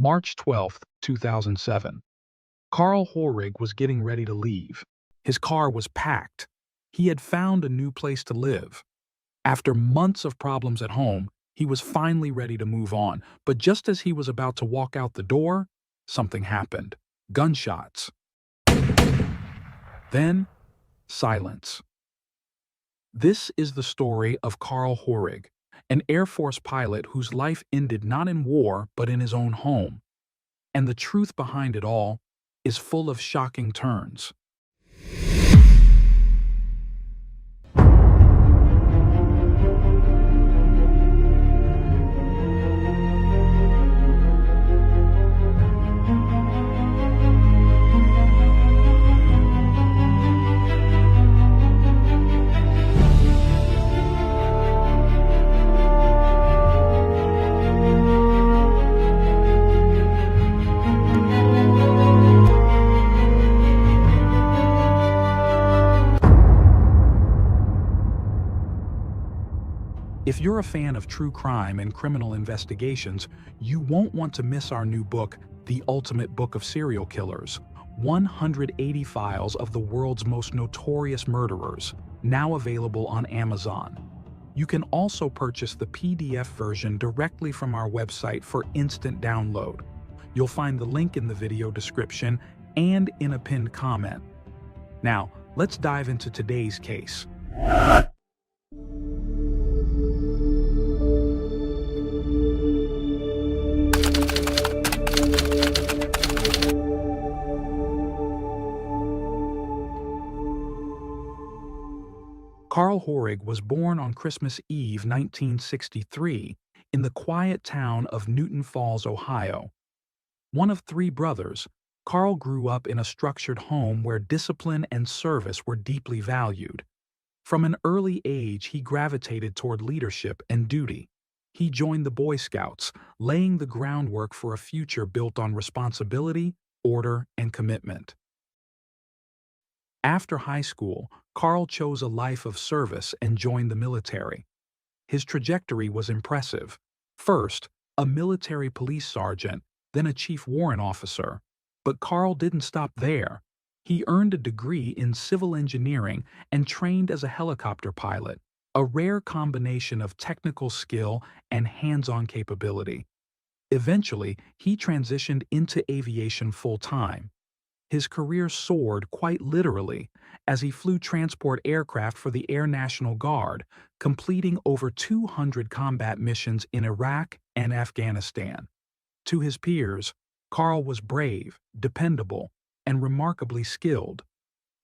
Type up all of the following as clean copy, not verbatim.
March 12, 2007. Carl Hoerig was getting ready to leave. His car was packed. He had found a new place to live. After months of problems at home, he was finally ready to move on. But just as he was about to walk out the door, something happened. Gunshots. Then, silence. This is the story of Carl Hoerig, an Air Force pilot whose life ended not in war but in his own home. And the truth behind it all is full of shocking turns. If you're a fan of true crime and criminal investigations, you won't want to miss our new book, The Ultimate Book of Serial Killers, 180 Files of the World's Most Notorious Murderers, now available on Amazon. You can also purchase the PDF version directly from our website for instant download. You'll find the link in the video description and in a pinned comment. Now, let's dive into today's case. Carl Hoerig was born on Christmas Eve 1963 in the quiet town of Newton Falls, Ohio. One of three brothers, Carl grew up in a structured home where discipline and service were deeply valued. From an early age, he gravitated toward leadership and duty. He joined the Boy Scouts, laying the groundwork for a future built on responsibility, order, and commitment. After high school, Carl chose a life of service and joined the military. His trajectory was impressive. First, a military police sergeant, then a chief warrant officer. But Carl didn't stop there. He earned a degree in civil engineering and trained as a helicopter pilot, a rare combination of technical skill and hands-on capability. Eventually, he transitioned into aviation full-time. His career soared quite literally as he flew transport aircraft for the Air National Guard, completing over 200 combat missions in Iraq and Afghanistan. To his peers, Carl was brave, dependable, and remarkably skilled.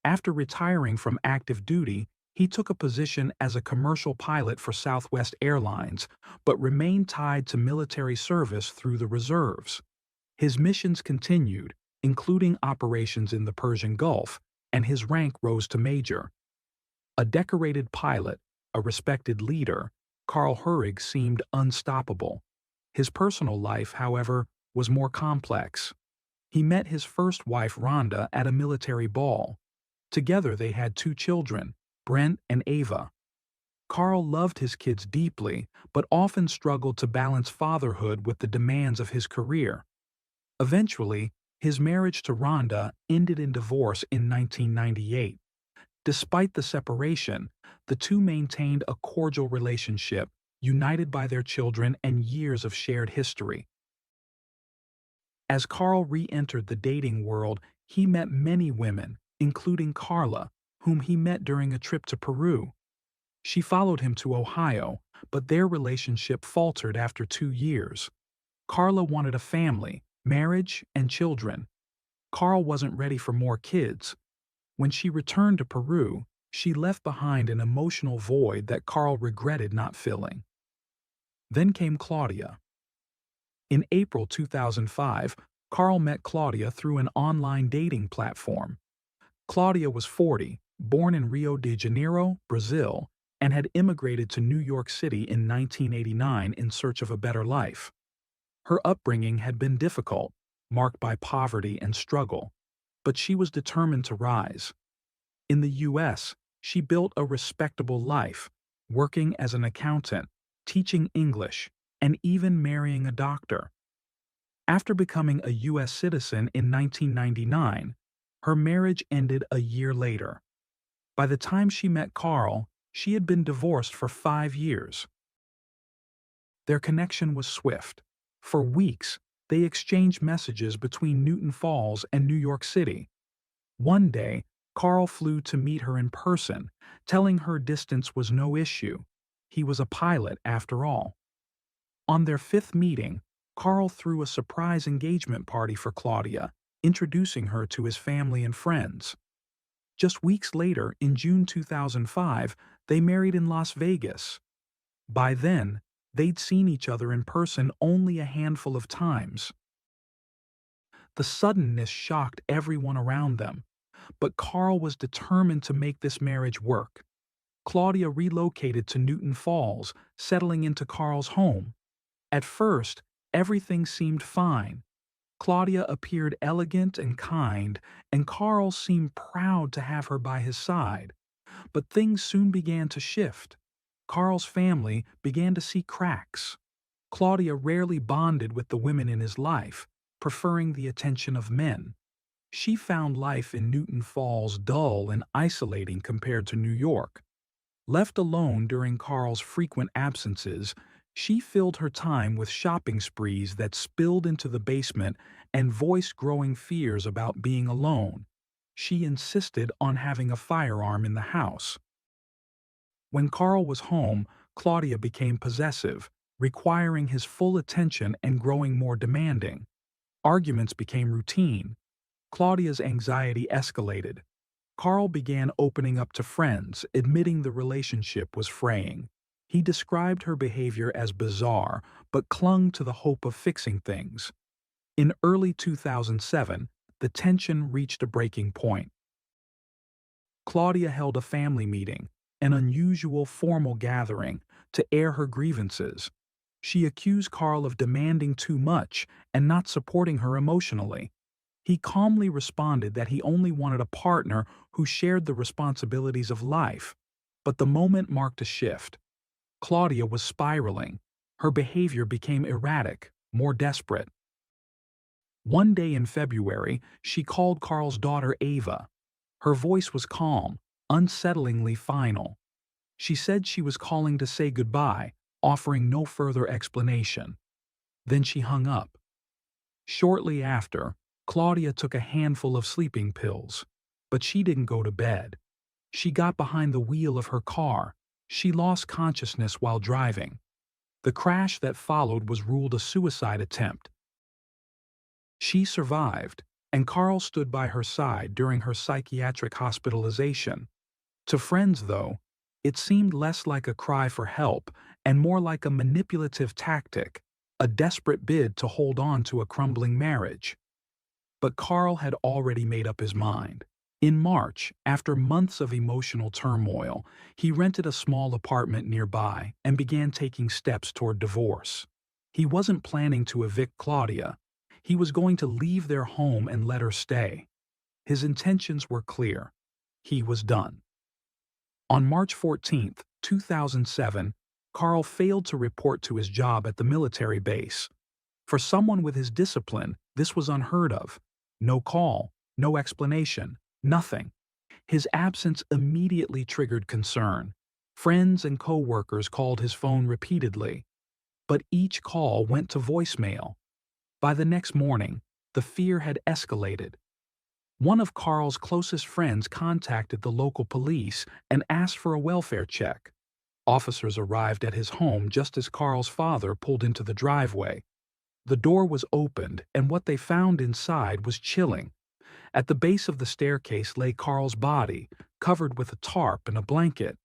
After retiring from active duty, he took a position as a commercial pilot for Southwest Airlines, but remained tied to military service through the reserves. His missions continued, including operations in the Persian Gulf, and his rank rose to major. A decorated pilot, a respected leader, Carl Hoerig seemed unstoppable. His personal life, however, was more complex. He met his first wife, Rhonda, at a military ball. Together they had two children, Brent and Ava. Carl loved his kids deeply, but often struggled to balance fatherhood with the demands of his career. Eventually, his marriage to Rhonda ended in divorce in 1998. Despite the separation, the two maintained a cordial relationship, united by their children and years of shared history. As Carl re-entered the dating world, he met many women, including Carla, whom he met during a trip to Peru. She followed him to Ohio, but their relationship faltered after 2 years. Carla wanted a family, marriage, and children. Carl wasn't ready for more kids. When she returned to Peru, she left behind an emotional void that Carl regretted not filling. Then came Claudia. In April 2005, Carl met Claudia through an online dating platform. Claudia was 40, born in Rio de Janeiro, Brazil, and had immigrated to New York City in 1989 in search of a better life. Her upbringing had been difficult, marked by poverty and struggle, but she was determined to rise. In the U.S., she built a respectable life, working as an accountant, teaching English, and even marrying a doctor. After becoming a U.S. citizen in 1999, her marriage ended a year later. By the time she met Carl, she had been divorced for 5 years. Their connection was swift. For weeks, they exchanged messages between Newton Falls and New York City. One day, Carl flew to meet her in person, telling her distance was no issue. He was a pilot after all. On their fifth meeting, Carl threw a surprise engagement party for Claudia, introducing her to his family and friends. Just weeks later, in June 2005, they married in Las Vegas. By then, they'd seen each other in person only a handful of times. The suddenness shocked everyone around them, but Carl was determined to make this marriage work. Claudia relocated to Newton Falls, settling into Carl's home. At first, everything seemed fine. Claudia appeared elegant and kind, and Carl seemed proud to have her by his side. But things soon began to shift. Carl's family began to see cracks. Claudia rarely bonded with the women in his life, preferring the attention of men. She found life in Newton Falls dull and isolating compared to New York. Left alone during Carl's frequent absences, she filled her time with shopping sprees that spilled into the basement and voiced growing fears about being alone. She insisted on having a firearm in the house. When Carl was home, Claudia became possessive, requiring his full attention and growing more demanding. Arguments became routine. Claudia's anxiety escalated. Carl began opening up to friends, admitting the relationship was fraying. He described her behavior as bizarre, but clung to the hope of fixing things. In early 2007, the tension reached a breaking point. Claudia held a family meeting, an unusual formal gathering, to air her grievances. She accused Carl of demanding too much and not supporting her emotionally. He calmly responded that he only wanted a partner who shared the responsibilities of life. But the moment marked a shift. Claudia was spiraling. Her behavior became erratic, more desperate. One day in February, she called Carl's daughter Ava. Her voice was calm, unsettlingly final. She said she was calling to say goodbye, offering no further explanation. Then she hung up. Shortly after, Claudia took a handful of sleeping pills, but she didn't go to bed. She got behind the wheel of her car. She lost consciousness while driving. The crash that followed was ruled a suicide attempt. She survived, and Carl stood by her side during her psychiatric hospitalization. To friends, though, it seemed less like a cry for help and more like a manipulative tactic, a desperate bid to hold on to a crumbling marriage. But Carl had already made up his mind. In March, after months of emotional turmoil, he rented a small apartment nearby and began taking steps toward divorce. He wasn't planning to evict Claudia. He was going to leave their home and let her stay. His intentions were clear. He was done. On March 14, 2007, Carl failed to report to his job at the military base. For someone with his discipline, this was unheard of. No call, no explanation, nothing. His absence immediately triggered concern. Friends and co-workers called his phone repeatedly, but each call went to voicemail. By the next morning, the fear had escalated. One of Carl's closest friends contacted the local police and asked for a welfare check. Officers arrived at his home just as Carl's father pulled into the driveway. The door was opened, and what they found inside was chilling. At the base of the staircase lay Carl's body, covered with a tarp and a blanket.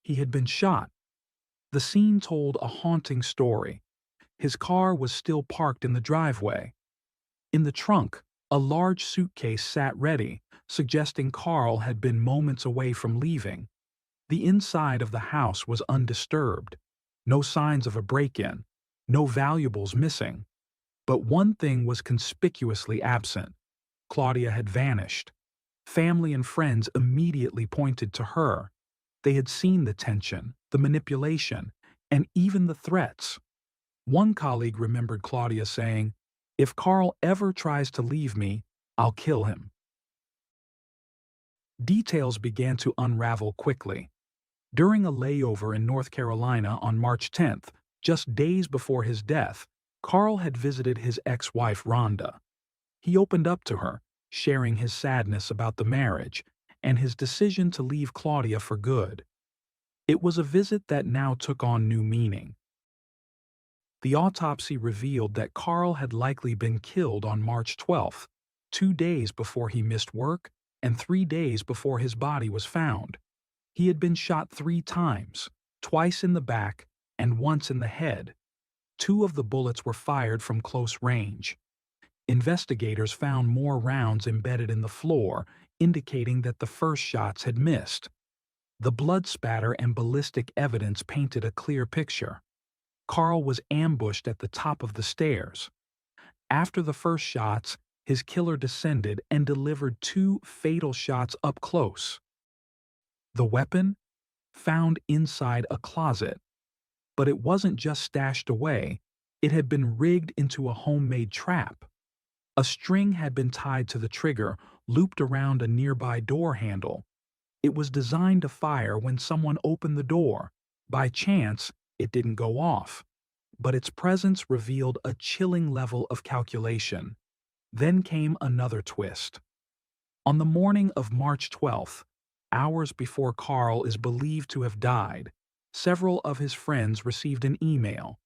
He had been shot. The scene told a haunting story. His car was still parked in the driveway. In the trunk, a large suitcase sat ready, suggesting Carl had been moments away from leaving. The inside of the house was undisturbed. No signs of a break-in. No valuables missing. But one thing was conspicuously absent. Claudia had vanished. Family and friends immediately pointed to her. They had seen the tension, the manipulation, and even the threats. One colleague remembered Claudia saying, If Carl ever tries to leave me, I'll kill him. Details began to unravel quickly. During a layover in North Carolina on March 10th, just days before his death, Carl had visited his ex-wife Rhonda. He opened up to her, sharing his sadness about the marriage and his decision to leave Claudia for good. It was a visit that now took on new meaning. The autopsy revealed that Carl had likely been killed on March 12th, 2 days before he missed work and 3 days before his body was found. He had been shot 3 times, twice in the back and once in the head. 2 of the bullets were fired from close range. Investigators found more rounds embedded in the floor, indicating that the first shots had missed. The blood spatter and ballistic evidence painted a clear picture. Carl was ambushed at the top of the stairs. After the first shots, his killer descended and delivered 2 fatal shots up close. The weapon? Found inside a closet. But it wasn't just stashed away, it had been rigged into a homemade trap. A string had been tied to the trigger, looped around a nearby door handle. It was designed to fire when someone opened the door. By chance, it didn't go off. But its presence revealed a chilling level of calculation. Then came another twist. On the morning of March 12th, hours before Carl is believed to have died, several of his friends received an email.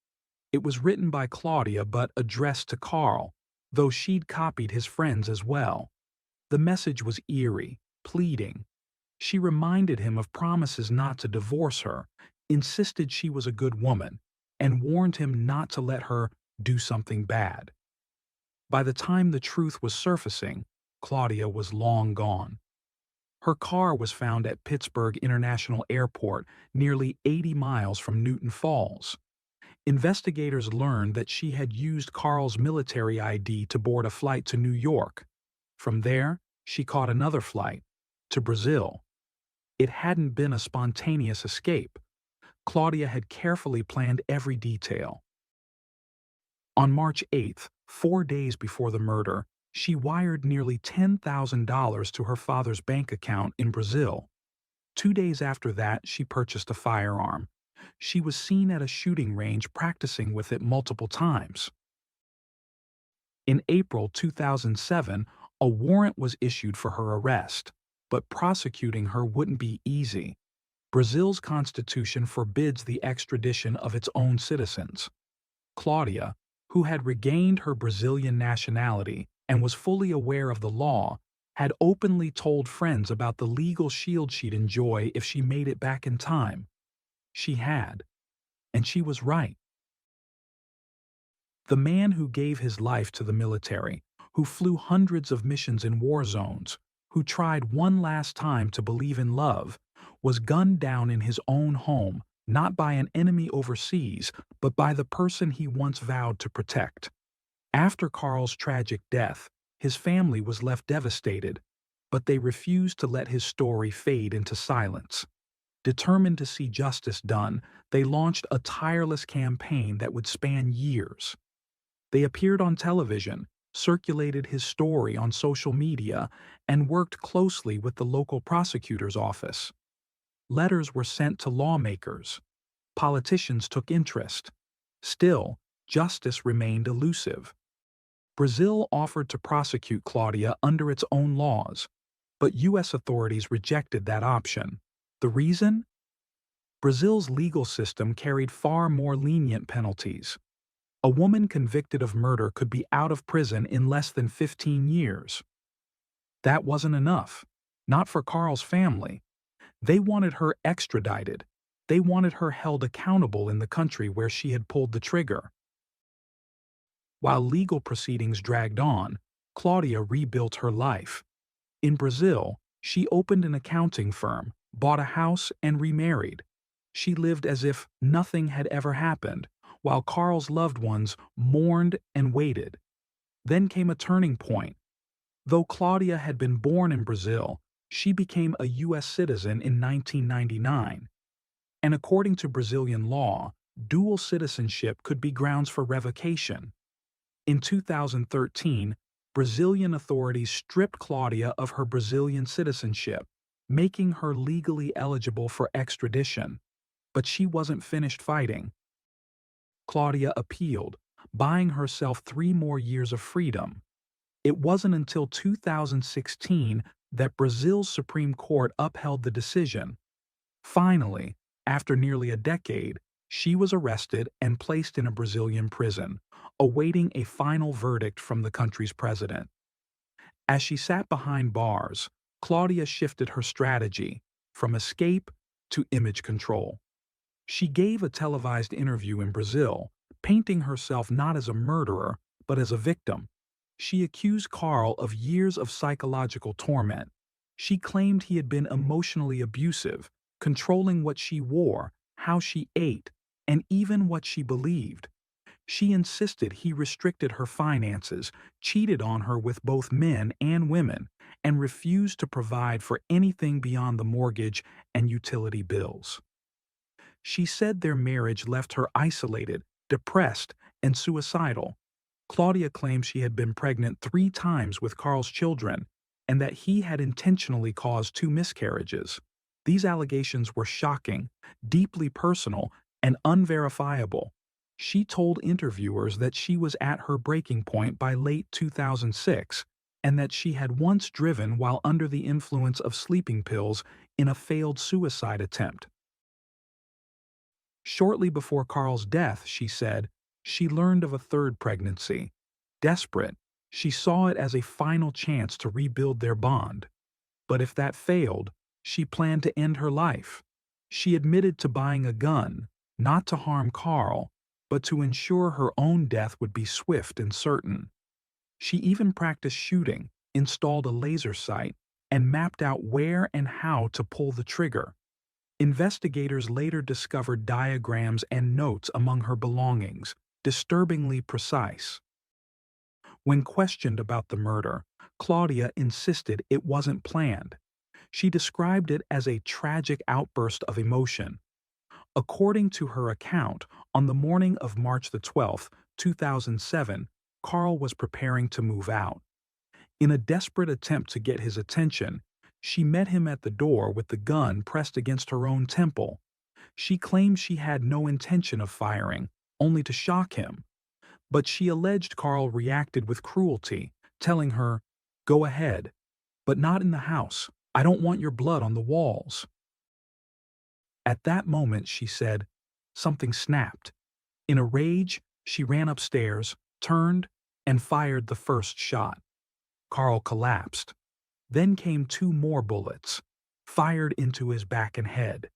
It was written by Claudia but addressed to Carl, though she'd copied his friends as well. The message was eerie, pleading. She reminded him of promises not to divorce her, insisted she was a good woman, and warned him not to let her do something bad. By the time the truth was surfacing, Claudia was long gone. Her car was found at Pittsburgh International Airport, nearly 80 miles from Newton Falls. Investigators learned that she had used Carl's military ID to board a flight to New York. From there, she caught another flight, to Brazil. It hadn't been a spontaneous escape. Claudia had carefully planned every detail. On March 8th, 4 days before the murder, she wired nearly $10,000 to her father's bank account in Brazil. 2 days after that, she purchased a firearm. She was seen at a shooting range practicing with it multiple times. In April 2007, a warrant was issued for her arrest, but prosecuting her wouldn't be easy. Brazil's constitution forbids the extradition of its own citizens. Claudia, who had regained her Brazilian nationality and was fully aware of the law, had openly told friends about the legal shield she'd enjoy if she made it back in time. She had, and she was right. The man who gave his life to the military, who flew hundreds of missions in war zones, who tried one last time to believe in love, was gunned down in his own home, not by an enemy overseas, but by the person he once vowed to protect. After Carl's tragic death, his family was left devastated, but they refused to let his story fade into silence. Determined to see justice done, they launched a tireless campaign that would span years. They appeared on television, circulated his story on social media, and worked closely with the local prosecutor's office. Letters were sent to lawmakers. Politicians took interest. Still, justice remained elusive. Brazil offered to prosecute Claudia under its own laws, but U.S. authorities rejected that option. The reason? Brazil's legal system carried far more lenient penalties. A woman convicted of murder could be out of prison in less than 15 years. That wasn't enough. Not for Carl's family. They wanted her extradited. They wanted her held accountable in the country where she had pulled the trigger. While legal proceedings dragged on, Claudia rebuilt her life. In Brazil, she opened an accounting firm, bought a house, and remarried. She lived as if nothing had ever happened, while Carl's loved ones mourned and waited. Then came a turning point. Though Claudia had been born in Brazil, she became a U.S. citizen in 1999. And according to Brazilian law, dual citizenship could be grounds for revocation. In 2013, Brazilian authorities stripped Claudia of her Brazilian citizenship, making her legally eligible for extradition. But she wasn't finished fighting. Claudia appealed, buying herself 3 more years of freedom. It wasn't until 2016 that Brazil's Supreme Court upheld the decision. Finally, after nearly a decade, she was arrested and placed in a Brazilian prison, awaiting a final verdict from the country's president. As she sat behind bars, Claudia shifted her strategy from escape to image control. She gave a televised interview in Brazil, painting herself not as a murderer, but as a victim. She accused Carl of years of psychological torment. She claimed he had been emotionally abusive, controlling what she wore, how she ate, and even what she believed. She insisted he restricted her finances, cheated on her with both men and women, and refused to provide for anything beyond the mortgage and utility bills. She said their marriage left her isolated, depressed, and suicidal. Claudia claimed she had been pregnant 3 times with Carl's children and that he had intentionally caused 2 miscarriages. These allegations were shocking, deeply personal, and unverifiable. She told interviewers that she was at her breaking point by late 2006 and that she had once driven while under the influence of sleeping pills in a failed suicide attempt. Shortly before Carl's death, she said, she learned of a third pregnancy. Desperate, she saw it as a final chance to rebuild their bond. But if that failed, she planned to end her life. She admitted to buying a gun, not to harm Carl, but to ensure her own death would be swift and certain. She even practiced shooting, installed a laser sight, and mapped out where and how to pull the trigger. Investigators later discovered diagrams and notes among her belongings, disturbingly precise. When questioned about the murder, Claudia insisted it wasn't planned. She described it as a tragic outburst of emotion. According to her account, on the morning of March 12, 2007, Carl was preparing to move out. In a desperate attempt to get his attention, she met him at the door with the gun pressed against her own temple. She claimed she had no intention of firing, only to shock him. But she alleged Carl reacted with cruelty, telling her, "Go ahead, but not in the house. I don't want your blood on the walls." At that moment, she said, something snapped. In a rage, she ran upstairs, turned, and fired the first shot. Carl collapsed. Then came 2 more bullets, fired into his back and head.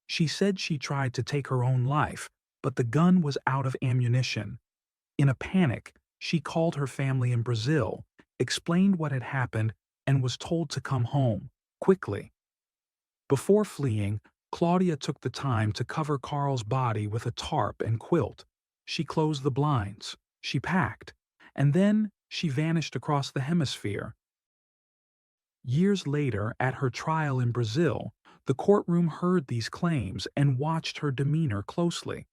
She said she tried to take her own life, but the gun was out of ammunition. In a panic, she called her family in Brazil, explained what had happened, and was told to come home, quickly. Before fleeing, Claudia took the time to cover Carl's body with a tarp and quilt. She closed the blinds, she packed, and then she vanished across the hemisphere. Years later, at her trial in Brazil, the courtroom heard these claims and watched her demeanor closely.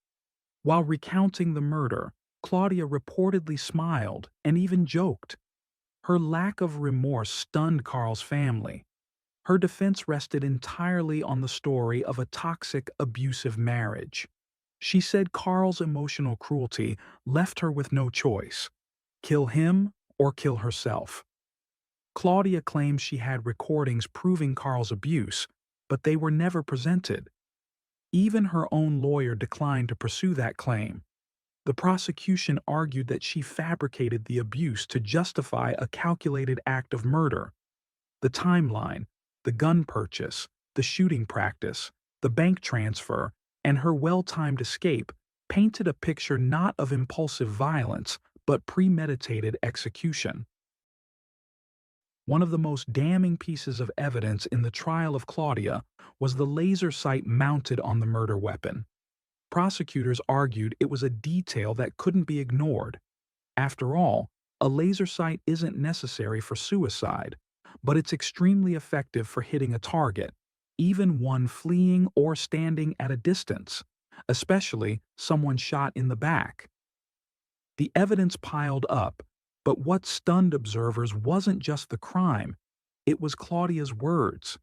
While recounting the murder, Claudia reportedly smiled and even joked. Her lack of remorse stunned Carl's family. Her defense rested entirely on the story of a toxic, abusive marriage. She said Carl's emotional cruelty left her with no choice: kill him or kill herself. Claudia claims she had recordings proving Carl's abuse, but they were never presented. Even her own lawyer declined to pursue that claim. The prosecution argued that she fabricated the abuse to justify a calculated act of murder. The timeline, the gun purchase, the shooting practice, the bank transfer, and her well-timed escape painted a picture not of impulsive violence, but premeditated execution. One of the most damning pieces of evidence in the trial of Claudia was the laser sight mounted on the murder weapon. Prosecutors argued it was a detail that couldn't be ignored. After all, a laser sight isn't necessary for suicide, but it's extremely effective for hitting a target, even one fleeing or standing at a distance, especially someone shot in the back. The evidence piled up, but what stunned observers wasn't just the crime, it was Claudia's words.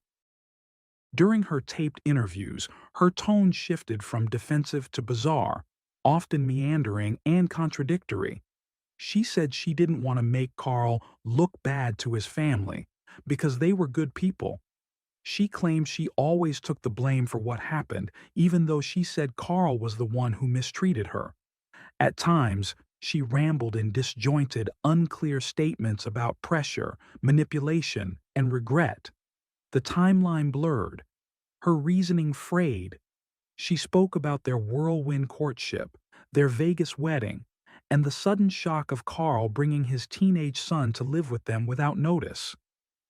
During her taped interviews, her tone shifted from defensive to bizarre, often meandering and contradictory. She said she didn't want to make Carl look bad to his family because they were good people. She claimed she always took the blame for what happened, even though she said Carl was the one who mistreated her. At times, she rambled in disjointed, unclear statements about pressure, manipulation, and regret. The timeline blurred, her reasoning frayed. She spoke about their whirlwind courtship, their Vegas wedding, and the sudden shock of Carl bringing his teenage son to live with them without notice.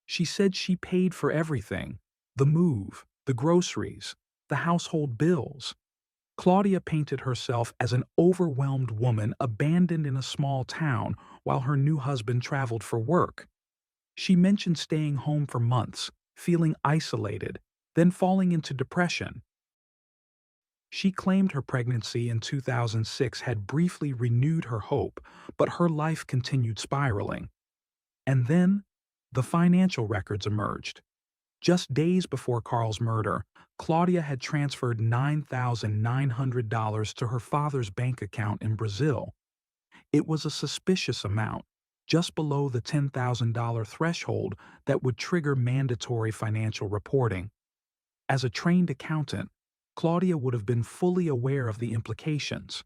She said she paid for everything: the move, the groceries, the household bills. Claudia painted herself as an overwhelmed woman abandoned in a small town while her new husband traveled for work. She mentioned staying home for months, feeling isolated, then falling into depression. She claimed her pregnancy in 2006 had briefly renewed her hope, but her life continued spiraling. And then, the financial records emerged. Just days before Carl's murder, Claudia had transferred $9,900 to her father's bank account in Brazil. It was a suspicious amount, just below the $10,000 threshold that would trigger mandatory financial reporting. As a trained accountant, Claudia would have been fully aware of the implications.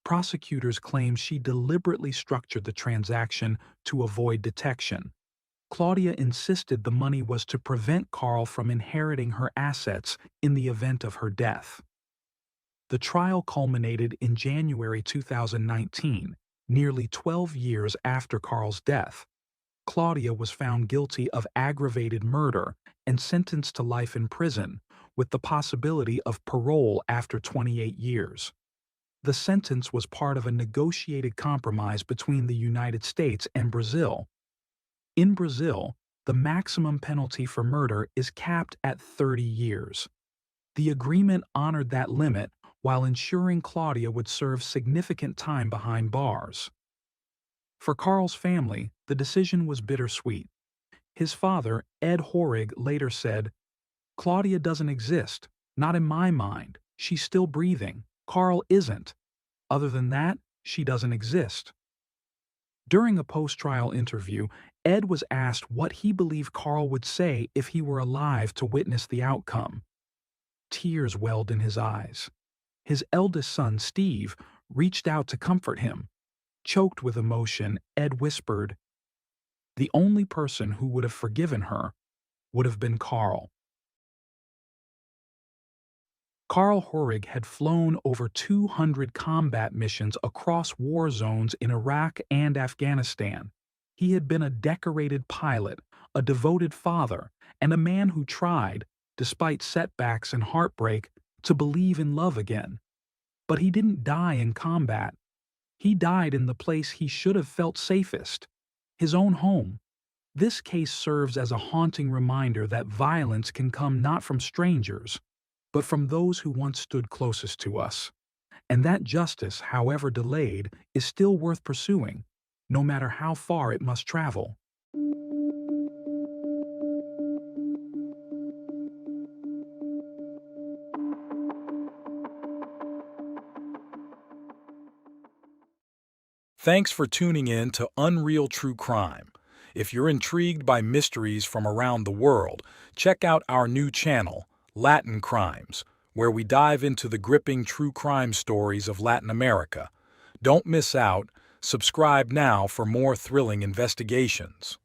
Prosecutors claim she deliberately structured the transaction to avoid detection. Claudia insisted the money was to prevent Carl from inheriting her assets in the event of her death. The trial culminated in January 2019, nearly 12 years after Carl's death. Claudia was found guilty of aggravated murder and sentenced to life in prison, with the possibility of parole after 28 years. The sentence was part of a negotiated compromise between the United States and Brazil. In Brazil, the maximum penalty for murder is capped at 30 years. The agreement honored that limit while ensuring Claudia would serve significant time behind bars. For Carl's family, the decision was bittersweet. His father, Ed Hoerig, later said, "Claudia doesn't exist. Not in my mind. She's still breathing. Carl isn't. Other than that, she doesn't exist." During a post-trial interview, Ed was asked what he believed Carl would say if he were alive to witness the outcome. Tears welled in his eyes. His eldest son, Steve, reached out to comfort him. Choked with emotion, Ed whispered, "The only person who would have forgiven her would have been Carl." Carl Hoerig had flown over 200 combat missions across war zones in Iraq and Afghanistan. He had been a decorated pilot, a devoted father, and a man who tried, despite setbacks and heartbreak, to believe in love again. But he didn't die in combat. He died in the place he should have felt safest, his own home. This case serves as a haunting reminder that violence can come not from strangers, but from those who once stood closest to us. And that justice, however delayed, is still worth pursuing, no matter how far it must travel. Thanks for tuning in to Unreal True Crime. If you're intrigued by mysteries from around the world, check out our new channel, Latin Crimes, where we dive into the gripping true crime stories of Latin America. Don't miss out. Subscribe now for more thrilling investigations.